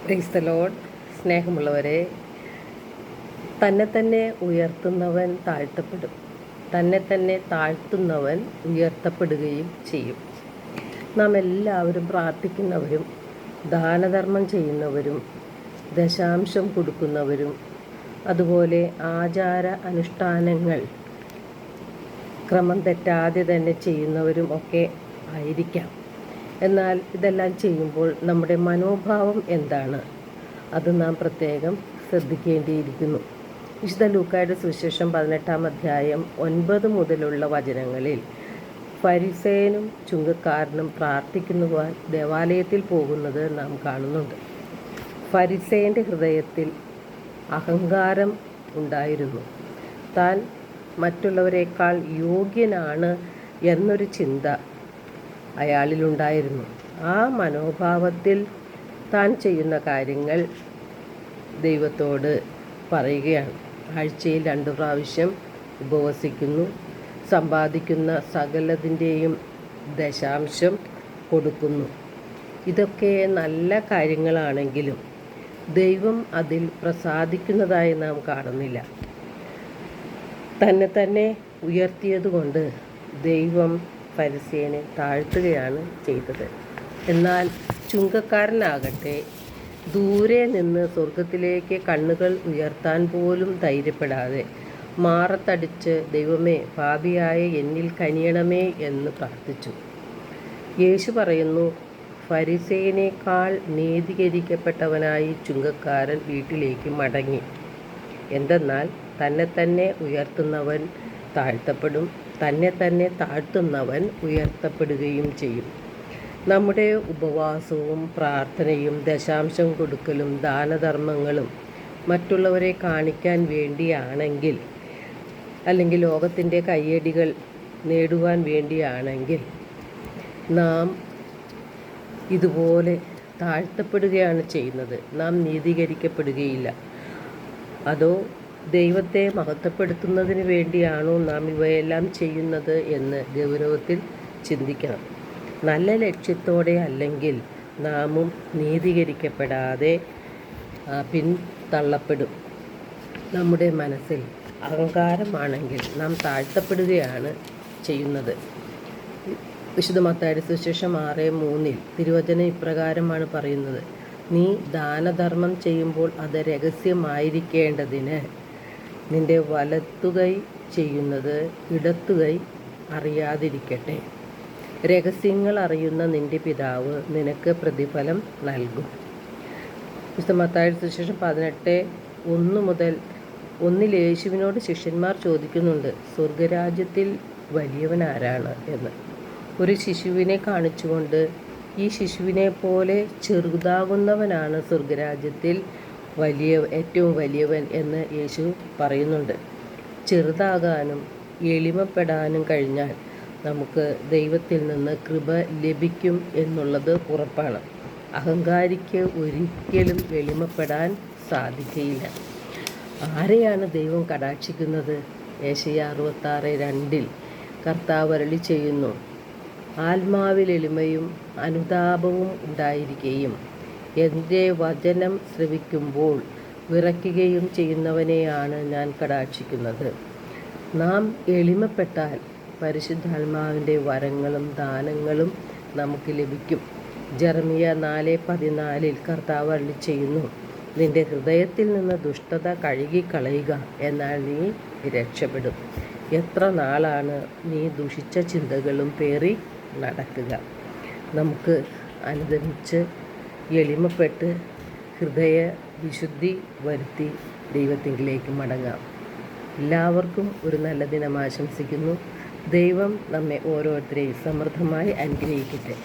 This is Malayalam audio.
Praise the Lord. സ്നേഹമുള്ളവരെ, തന്നെ ഉയർത്തുന്നവൻ താഴ്ത്തപ്പെടും, തന്നെ താഴ്ത്തുന്നവൻ ഉയർത്തപ്പെടുകയും ചെയ്യും. നാം എല്ലാവരും പ്രാർത്ഥിക്കുന്നവരും ദാനധർമ്മം ചെയ്യുന്നവരും ദശാംശം കൊടുക്കുന്നവരും അതുപോലെ ആചാര അനുഷ്ഠാനങ്ങൾ ക്രമം തെറ്റാതെ തന്നെ ചെയ്യുന്നവരും ഒക്കെ ആയിരിക്കാം. എന്നാൽ ഇതെല്ലാം ചെയ്യുമ്പോൾ നമ്മുടെ മനോഭാവം എന്താണ്? അത് നാം പ്രത്യേകം ശ്രദ്ധിക്കേണ്ടിയിരിക്കുന്നു. വിശുദ്ധ ലൂക്കായുടെ സുവിശേഷം 18-ാം അധ്യായം 9 മുതലുള്ള വചനങ്ങളിൽ ഫരിസേയനും ചുങ്കക്കാരനും പ്രാർത്ഥിക്കുവാൻ ദേവാലയത്തിൽ പോകുന്നത് നാം കാണുന്നുണ്ട്. ഫരിസേയൻ്റെ ഹൃദയത്തിൽ അഹങ്കാരം ഉണ്ടായിരുന്നു. താൻ മറ്റുള്ളവരെക്കാൾ യോഗ്യനാണ് എന്നൊരു ചിന്ത അയാളിലുണ്ടായിരുന്നു. ആ മനോഭാവത്തിൽ താൻ ചെയ്യുന്ന കാര്യങ്ങൾ ദൈവത്തോട് പറയുകയാണ്. ആഴ്ചയിൽ 2 പ്രാവശ്യം ഉപവസിക്കുന്നു, സമ്പാദിക്കുന്ന സകലതിൻ്റെയും ദശാംശം കൊടുക്കുന്നു. ഇതൊക്കെ നല്ല കാര്യങ്ങളാണെങ്കിലും ദൈവം അതിൽ പ്രസാദിക്കുന്നതായി നാം കാണുന്നില്ല. തന്നെ ഉയർത്തിയതുകൊണ്ട് ദൈവം ഫരിസേയനെ താഴ്ത്തുകയാണ് ചെയ്തത്. എന്നാൽ ചുങ്കക്കാരനാകട്ടെ ദൂരെ നിന്ന് സ്വർഗത്തിലേക്ക് കണ്ണുകൾ ഉയർത്താൻ പോലും ധൈര്യപ്പെടാതെ മാറത്തടിച്ച് ദൈവമേ, പാപിയായ എന്നിൽ കനിയണമേ എന്ന് പ്രാർത്ഥിച്ചു. യേശു പറയുന്നു, ഫരിസേയനേക്കാൾ നീതീകരിക്കപ്പെട്ടവനായി ചുങ്കക്കാരൻ വീട്ടിലേക്ക് മടങ്ങി. എന്തെന്നാൽ തന്നെ ഉയർത്തുന്നവൻ താഴ്ത്തപ്പെടും, തന്നെ താഴ്ത്തുന്നവൻ ഉയർത്തപ്പെടുകയും ചെയ്യും. നമ്മുടെ ഉപവാസവും പ്രാർത്ഥനയും ദശാംശം കൊടുക്കലും ദാനധർമ്മങ്ങളും മറ്റുള്ളവരെ കാണിക്കാൻ വേണ്ടിയാണെങ്കിൽ, അല്ലെങ്കിൽ ലോകത്തിൻ്റെ കയ്യടികൾ നേടുവാൻ വേണ്ടിയാണെങ്കിൽ നാം ഇതുപോലെ താഴ്ത്തപ്പെടുകയാണ് ചെയ്യുന്നത്. നാം നീതീകരിക്കപ്പെടുകയില്ല. അതോ ദൈവത്തെ മഹത്വപ്പെടുത്തുന്നതിന് വേണ്ടിയാണോ നാം ഇവയെല്ലാം ചെയ്യുന്നത് എന്ന് ഗൗരവത്തിൽ ചിന്തിക്കണം. നല്ല ലക്ഷ്യത്തോടെ അല്ലെങ്കിൽ നാമും നീതീകരിക്കപ്പെടാതെ പിന്തള്ളപ്പെടും. നമ്മുടെ മനസ്സിൽ അഹങ്കാരമാണെങ്കിൽ നാം താഴ്ത്തപ്പെടുകയാണ് ചെയ്യുന്നത്. വിശുദ്ധ മത്തായിയുടെ സുവിശേഷം 6:3 തിരുവചനം ഇപ്രകാരമാണ് പറയുന്നത്: നീ ദാനധർമ്മം ചെയ്യുമ്പോൾ അത് രഹസ്യമായിരിക്കേണ്ടതിന് നിന്റെ വലത്തുകൈ ചെയ്യുന്നത് ഇടത്തുകൈ അറിയാതിരിക്കട്ടെ. രഹസ്യങ്ങൾ അറിയുന്ന നിന്റെ പിതാവ് നിനക്ക് പ്രതിഫലം നൽകും. വിശുദ്ധ മത്തായിയുടെ സുവിശേഷം 18:1 മുതൽ 1 യേശുവിനോട് ശിഷ്യന്മാർ ചോദിക്കുന്നുണ്ട്, സ്വർഗരാജ്യത്തിൽ വലിയവൻ ആരാണ് എന്ന്. ഒരു ശിശുവിനെ കാണിച്ചുകൊണ്ട് ഈ ശിശുവിനെ പോലെ ചെറുതാകുന്നവനാണ് സ്വർഗരാജ്യത്തിൽ ഏറ്റവും വലിയവൻ എന്ന് യേശു പറയുന്നുണ്ട്. ചെറുതാകാനും എളിമപ്പെടാനും കഴിഞ്ഞാൽ നമുക്ക് ദൈവത്തിൽ നിന്ന് കൃപ ലഭിക്കും എന്നുള്ളത് ഉറപ്പാണ്. അഹങ്കാരിക്ക് ഒരിക്കലും എളിമപ്പെടാൻ സാധിക്കുകയില്ല. ആരെയാണ് ദൈവം കടാക്ഷിക്കുന്നത്? യേശയ്യാ 66:2 കർത്താവ് അരുളി ചെയ്യുന്നു, ആത്മാവിൽ എളിമയും അനുതാപവും ഉണ്ടായിരിക്കുകയും എൻ്റെ വചനം ശ്രവിക്കുമ്പോൾ വിറയ്ക്കുകയും ചെയ്യുന്നവനെയാണ് ഞാൻ കടാക്ഷിക്കുന്നത്. നാം എളിമപ്പെട്ടാൽ പരിശുദ്ധാത്മാവിൻ്റെ വരങ്ങളും ദാനങ്ങളും നമുക്ക് ലഭിക്കും. ജെറമിയ 4:14 കർത്താവ് അരുളി ചെയ്യുന്നു, നിന്റെ ഹൃദയത്തിൽ നിന്ന് ദുഷ്ടത കഴുകിക്കളയുക, എന്നാൽ നീ രക്ഷപ്പെടും. എത്ര നാളാണ് നീ ദുഷിച്ച ചിന്തകളും പേറി നടക്കുക? നമുക്ക് അനുദമിച്ച് എളിമപ്പെട്ട് ഹൃദയ വിശുദ്ധി വരുത്തി ദൈവത്തിലേക്ക് മടങ്ങാം. എല്ലാവർക്കും ഒരു നല്ല ദിനം ആശംസിക്കുന്നു. ദൈവം നമ്മെ ഓരോരുത്തരെയും സമൃദ്ധമായി അനുഗ്രഹിക്കട്ടെ.